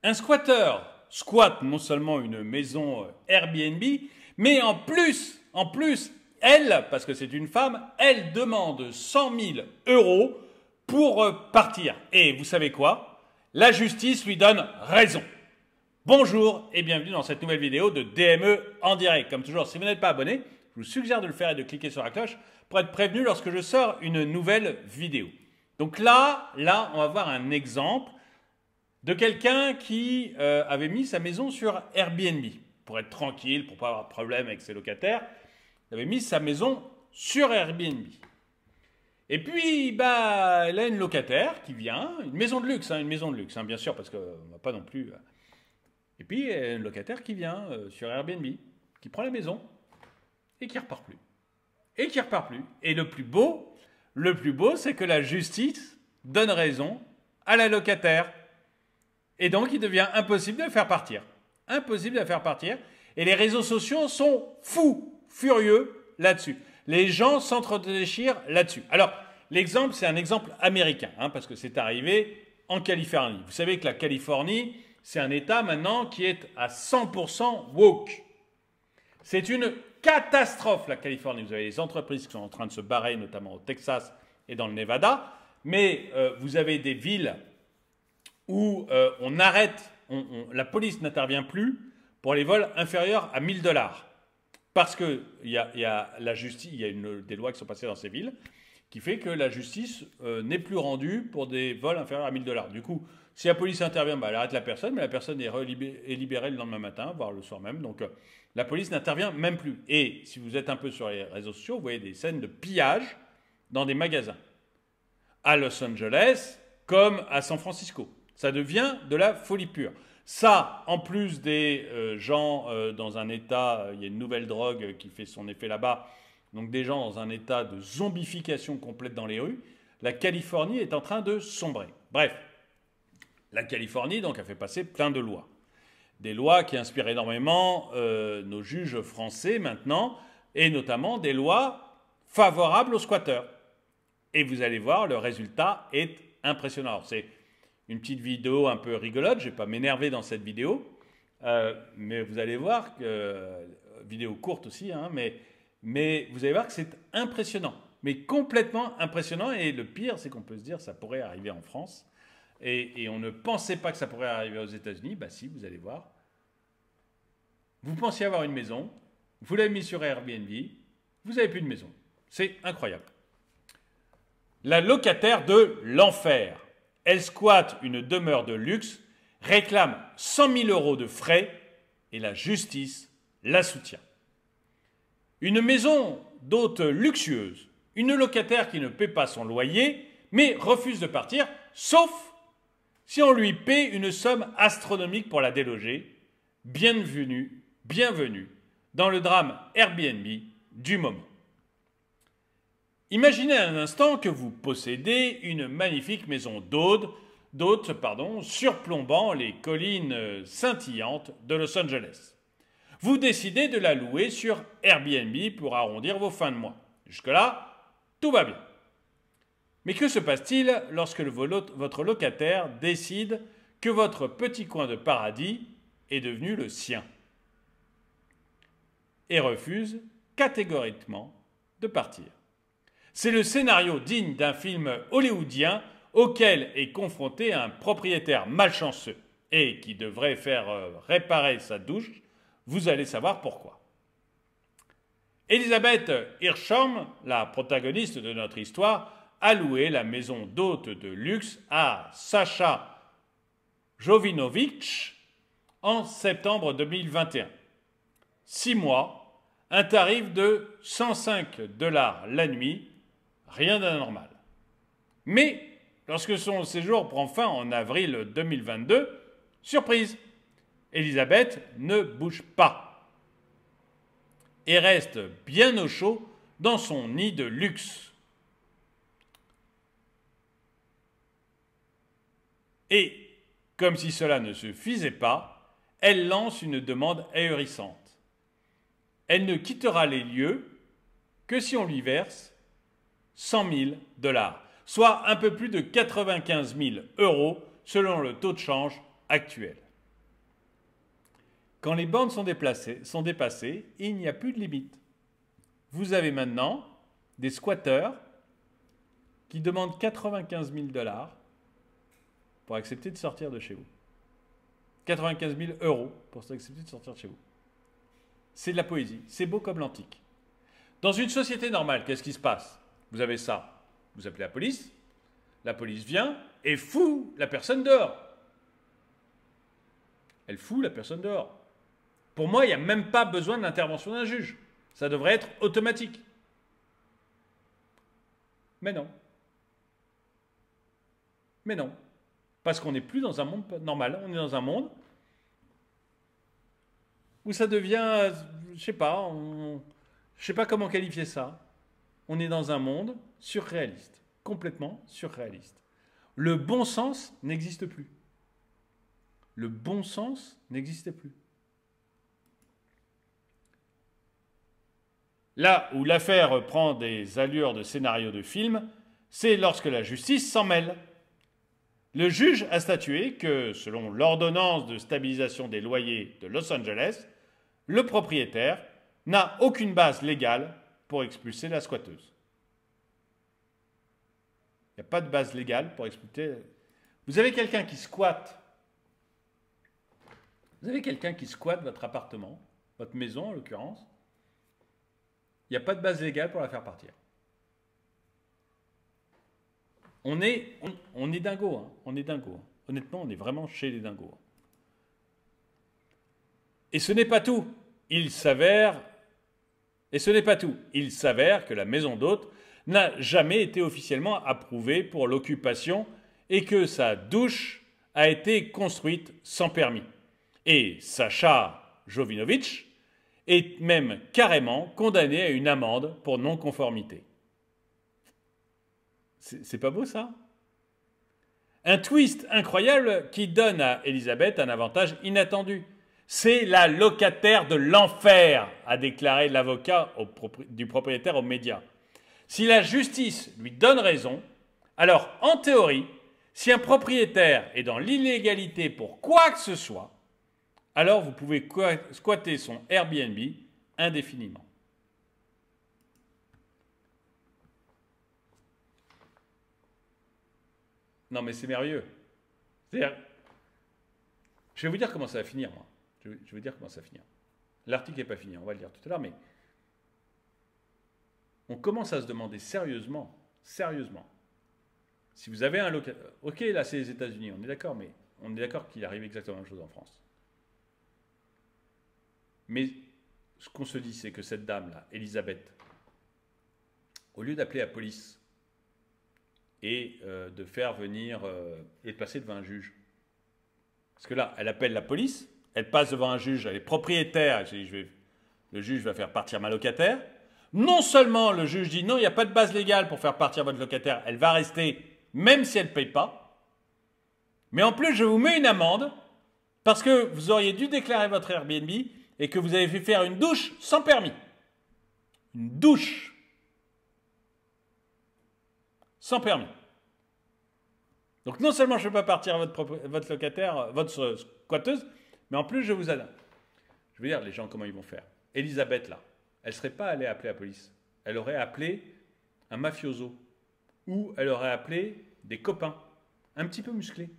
Un squatteur squatte non seulement une maison Airbnb, mais en plus, elle, parce que c'est une femme, elle demande 100 000 euros pour partir. Et vous savez quoi? La justice lui donne raison. Bonjour et bienvenue dans cette nouvelle vidéo de DME en direct. Comme toujours, si vous n'êtes pas abonné, je vous suggère de le faire et de cliquer sur la cloche pour être prévenu lorsque je sors une nouvelle vidéo. Donc là, on va voir un exemple de quelqu'un qui avait mis sa maison sur Airbnb pour être tranquille, pour ne pas avoir de problème avec ses locataires. Il avait mis sa maison sur Airbnb. Et puis, elle a une locataire qui vient, une maison de luxe, bien sûr, parce qu'on ne va pas non plus... Et puis, une locataire qui vient sur Airbnb, qui prend la maison et qui ne repart plus. Et le plus beau, c'est que la justice donne raison à la locataire. Et donc, il devient impossible de la faire partir. Et les réseaux sociaux sont furieux là-dessus. Les gens s'entre-déchirent là-dessus. Alors, l'exemple, c'est un exemple américain, parce que c'est arrivé en Californie. Vous savez que la Californie, c'est un État maintenant qui est à 100% woke. C'est une catastrophe, la Californie. Vous avez les entreprises qui sont en train de se barrer, notamment au Texas et dans le Nevada. Mais vous avez des villes où on arrête, la police n'intervient plus pour les vols inférieurs à 1 000 $. Parce qu'il y a la justice, il y a des lois qui sont passées dans ces villes qui fait que la justice n'est plus rendue pour des vols inférieurs à 1 000 $. Du coup, si la police intervient, elle arrête la personne, mais la personne est libérée le lendemain matin, voire le soir même. Donc la police n'intervient même plus. Et si vous êtes un peu sur les réseaux sociaux, vous voyez des scènes de pillage dans des magasins. À Los Angeles, comme à San Francisco. Ça devient de la folie pure. Ça, en plus des gens dans un état, il y a une nouvelle drogue qui fait son effet là-bas, donc des gens dans un état de zombification complète dans les rues, la Californie est en train de sombrer. Bref, la Californie donc a fait passer plein de lois. Des lois qui inspirent énormément nos juges français maintenant, et notamment des lois favorables aux squatteurs. Et vous allez voir, le résultat est impressionnant. Alors, c'est une petite vidéo un peu rigolote, je ne vais pas m'énerver dans cette vidéo, mais vous allez voir, vidéo courte aussi, mais vous allez voir que c'est impressionnant, mais complètement impressionnant. Et le pire, c'est qu'on peut se dire que ça pourrait arriver en France, et on ne pensait pas que ça pourrait arriver aux États-Unis. Si, vous allez voir. Vous pensiez avoir une maison, vous l'avez mise sur Airbnb, vous n'avez plus de maison. C'est incroyable. La locataire de l'enfer. Elle squatte une demeure de luxe, réclame 100 000 euros de frais et la justice la soutient. Une maison d'hôte luxueuse, une locataire qui ne paie pas son loyer, mais refuse de partir, sauf si on lui paie une somme astronomique pour la déloger. Bienvenue dans le drame Airbnb du moment. Imaginez un instant que vous possédez une magnifique maison d'hôte, surplombant les collines scintillantes de Los Angeles. Vous décidez de la louer sur Airbnb pour arrondir vos fins de mois. Jusque-là, tout va bien. Mais que se passe-t-il lorsque votre locataire décide que votre petit coin de paradis est devenu le sien et refuse catégoriquement de partir? C'est le scénario digne d'un film hollywoodien auquel est confronté un propriétaire malchanceux et qui devrait faire réparer sa douche. Vous allez savoir pourquoi. Elizabeth Hirshhorn, la protagoniste de notre histoire, a loué la maison d'hôte de luxe à Sasha Jovinovic en septembre 2021. 6 mois, un tarif de 105 $ la nuit. Rien d'anormal. Mais, lorsque son séjour prend fin en avril 2022, surprise, Elisabeth ne bouge pas et reste bien au chaud dans son nid de luxe. Et, comme si cela ne suffisait pas, elle lance une demande ahurissante. Elle ne quittera les lieux que si on lui verse 100 000 $, soit un peu plus de 95 000 € selon le taux de change actuel. quand les bornes sont dépassées, il n'y a plus de limite. Vous avez maintenant des squatteurs qui demandent 95 000 $ pour accepter de sortir de chez vous. 95 000 € pour accepter de sortir de chez vous. C'est de la poésie. C'est beau comme l'antique. Dans une société normale, qu'est-ce qui se passe? Vous avez ça. Vous appelez la police vient et fout la personne dehors. Elle fout la personne dehors. Pour moi, il n'y a même pas besoin de l'intervention d'un juge. Ça devrait être automatique. Mais non. Mais non. Parce qu'on n'est plus dans un monde normal. On est dans un monde où ça devient, je sais pas, je sais pas comment qualifier ça. On est dans un monde surréaliste. Complètement surréaliste. Le bon sens n'existe plus. Le bon sens n'existait plus. Là où l'affaire prend des allures de scénario de film, c'est lorsque la justice s'en mêle. Le juge a statué que, selon l'ordonnance de stabilisation des loyers de Los Angeles, le propriétaire n'a aucune base légale pour expulser la squatteuse. Il n'y a pas de base légale pour expulser. Vous avez quelqu'un qui squatte. Vous avez quelqu'un qui squatte votre appartement, votre maison en l'occurrence. Il n'y a pas de base légale pour la faire partir. On est dingo, hein. On est dingo. Hein. Honnêtement, on est vraiment chez les dingos. Hein. Et ce n'est pas tout. Il s'avère que la maison d'hôte n'a jamais été officiellement approuvée pour l'occupation et que sa douche a été construite sans permis. Et Sacha Jovinovitch est même carrément condamné à une amende pour non-conformité. C'est pas beau ça? Un twist incroyable qui donne à Elisabeth un avantage inattendu. C'est la locataire de l'enfer, a déclaré l'avocat du propriétaire aux médias. Si la justice lui donne raison, alors en théorie, si un propriétaire est dans l'illégalité pour quoi que ce soit, alors vous pouvez squatter son Airbnb indéfiniment. Non mais c'est merveilleux. C'est-à-dire, je vais vous dire comment ça va finir, moi. Je vais vous dire comment ça va finir. L'article n'est pas fini, on va le dire tout à l'heure, mais on commence à se demander sérieusement, si vous avez un locataire... Ok, là c'est les États-Unis, on est d'accord, mais on est d'accord qu'il arrive exactement la même chose en France. Mais ce qu'on se dit, c'est que cette dame-là, Elisabeth, au lieu d'appeler la police et de faire venir et de passer devant un juge, parce que là, elle appelle la police, elle passe devant un juge, elle est propriétaire, le juge va faire partir ma locataire. Non seulement le juge dit non, il n'y a pas de base légale pour faire partir votre locataire, elle va rester même si elle ne paye pas, mais en plus je vous mets une amende parce que vous auriez dû déclarer votre Airbnb et que vous avez fait faire une douche sans permis. Une douche sans permis. Donc non seulement je ne fais pas partir votre locataire, votre squatteuse, mais en plus je vous aide. Je veux dire, les gens, comment ils vont faire? Elisabeth, là, elle ne serait pas allée appeler la police. Elle aurait appelé un mafioso. Ou elle aurait appelé des copains, un petit peu musclés.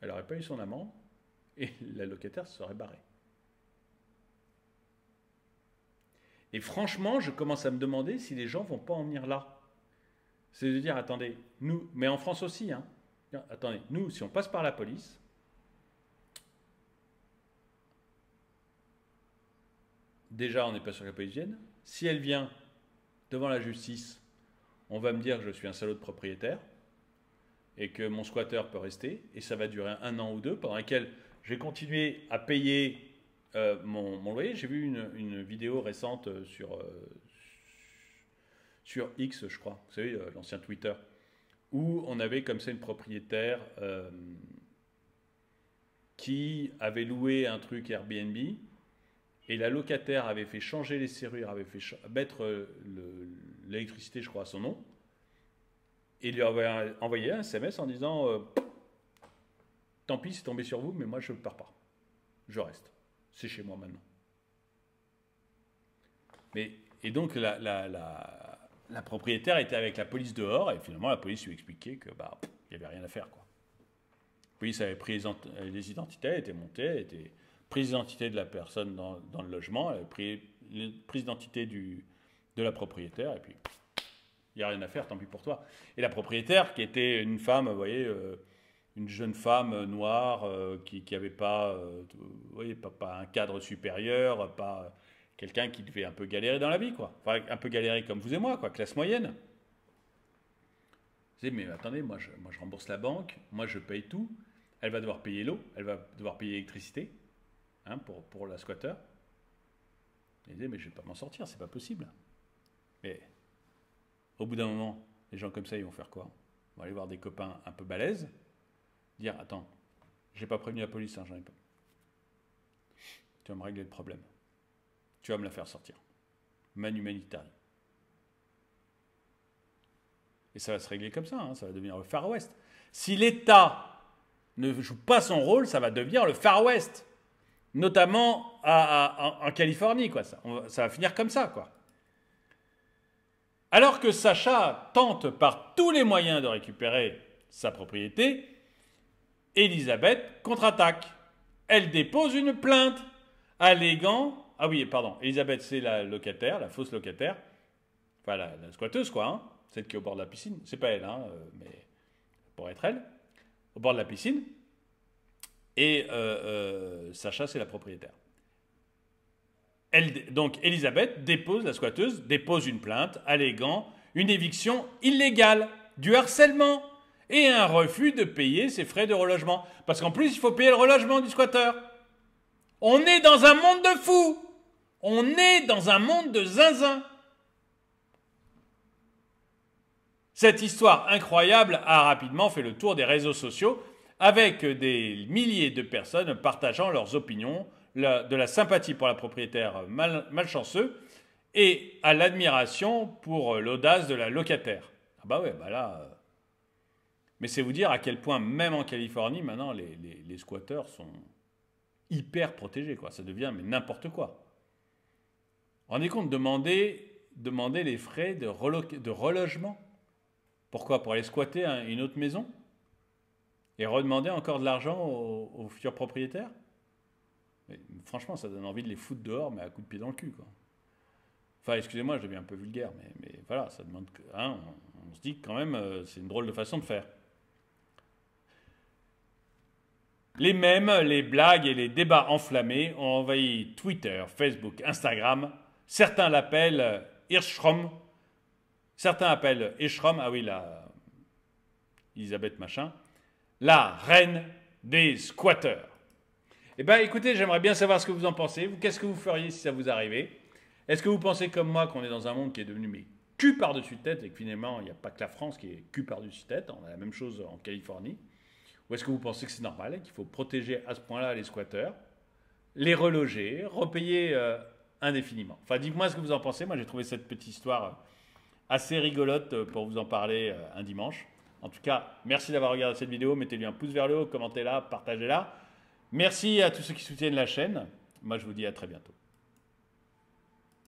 Elle n'aurait pas eu son amende et la locataire se serait barrée. Et franchement, je commence à me demander si les gens ne vont pas en venir là. C'est de dire, attendez, nous, mais en France aussi, hein, attendez, nous, si on passe par la police, déjà, on n'est pas sûr que la police vienne. Si elle vient devant la justice, on va me dire que je suis un salaud de propriétaire et que mon squatteur peut rester. Et ça va durer 1 an ou 2, pendant lequel je vais continuer à payer mon loyer. J'ai vu une vidéo récente sur X, je crois, vous savez, l'ancien Twitter, où on avait comme ça une propriétaire qui avait loué un truc Airbnb. Et la locataire avait fait changer les serrures, avait fait mettre l'électricité, je crois, à son nom. Et lui avait envoyé un SMS en disant tant pis, c'est tombé sur vous, mais moi, je ne pars pas. Je reste. C'est chez moi maintenant. Et donc, la propriétaire était avec la police dehors, et finalement, la police lui expliquait que il n'y avait rien à faire, quoi. La police avait pris les identités, elle était montée, elle était prise d'identité de la personne dans le logement, elle avait pris prise d'identité de la propriétaire, et puis il n'y a rien à faire, tant pis pour toi. Et la propriétaire, qui était une femme, vous voyez, une jeune femme noire, qui n'avait pas, vous voyez, pas un cadre supérieur, pas quelqu'un qui devait un peu galérer dans la vie, quoi. Enfin, un peu galérer comme vous et moi, quoi, classe moyenne. Je dis, mais attendez, moi je rembourse la banque, moi je paye tout, elle va devoir payer l'eau, elle va devoir payer l'électricité, hein, pour la squatter. Je disais, mais je ne vais pas m'en sortir, c'est pas possible. Mais au bout d'un moment, les gens comme ça, ils vont faire quoi? Ils vont aller voir des copains un peu balèzes, dire, attends, j'ai pas prévenu la police, hein, j'en ai pas. Tu vas me régler le problème. Tu vas me la faire sortir. Man humanitarian. Et ça va se régler comme ça, hein, ça va devenir le Far West. Si l'État ne joue pas son rôle, ça va devenir le Far West. Notamment en Californie, quoi. Ça va finir comme ça, quoi. Alors que Sacha tente par tous les moyens de récupérer sa propriété, Elisabeth contre-attaque. Elle dépose une plainte alléguant... Ah oui, pardon, Elisabeth, c'est la locataire, la fausse locataire. Enfin, la squatteuse, quoi, hein. Celle qui est au bord de la piscine. C'est pas elle, hein, mais pour être elle. Au bord de la piscine. Et Sacha, c'est la propriétaire. Donc, Elisabeth la squatteuse, dépose une plainte alléguant une éviction illégale, du harcèlement et un refus de payer ses frais de relogement. Parce qu'en plus, il faut payer le relogement du squatteur. On est dans un monde de fous. On est dans un monde de zinzin. Cette histoire incroyable a rapidement fait le tour des réseaux sociaux avec des milliers de personnes partageant leurs opinions, de la sympathie pour la propriétaire malchanceux et à l'admiration pour l'audace de la locataire. Ah bah ouais, bah là... Mais c'est vous dire à quel point, même en Californie, maintenant, les squatteurs sont hyper protégés, quoi. Ça devient mais n'importe quoi. Rendez compte, demander les frais de relogement. Pourquoi? Pour aller squatter une autre maison? Et redemander encore de l'argent aux futurs propriétaires? Mais, franchement, ça donne envie de les foutre dehors, mais à coups de pied dans le cul, quoi. Enfin, excusez-moi, je deviens un peu vulgaire, mais voilà, ça demande... Hein, on se dit que quand même, c'est une drôle de façon de faire. Les mèmes, les blagues et les débats enflammés ont envahi Twitter, Facebook, Instagram. Certains l'appellent Hirschrom. Certains appellent Hirschrom, ah oui, la Elisabeth machin, la reine des squatteurs. Eh bien, écoutez, j'aimerais bien savoir ce que vous en pensez. Qu'est-ce que vous feriez si ça vous arrivait? Est-ce que vous pensez comme moi qu'on est dans un monde qui est devenu mais cul par-dessus tête et que finalement, il n'y a pas que la France qui est cul par-dessus tête, on a la même chose en Californie? Ou est-ce que vous pensez que c'est normal et qu'il faut protéger à ce point-là les squatteurs, les reloger, repayer indéfiniment? Enfin, dites-moi ce que vous en pensez. Moi, j'ai trouvé cette petite histoire assez rigolote pour vous en parler un dimanche. En tout cas, merci d'avoir regardé cette vidéo. Mettez-lui un pouce vers le haut, commentez-la, partagez-la. Merci à tous ceux qui soutiennent la chaîne. Moi, je vous dis à très bientôt.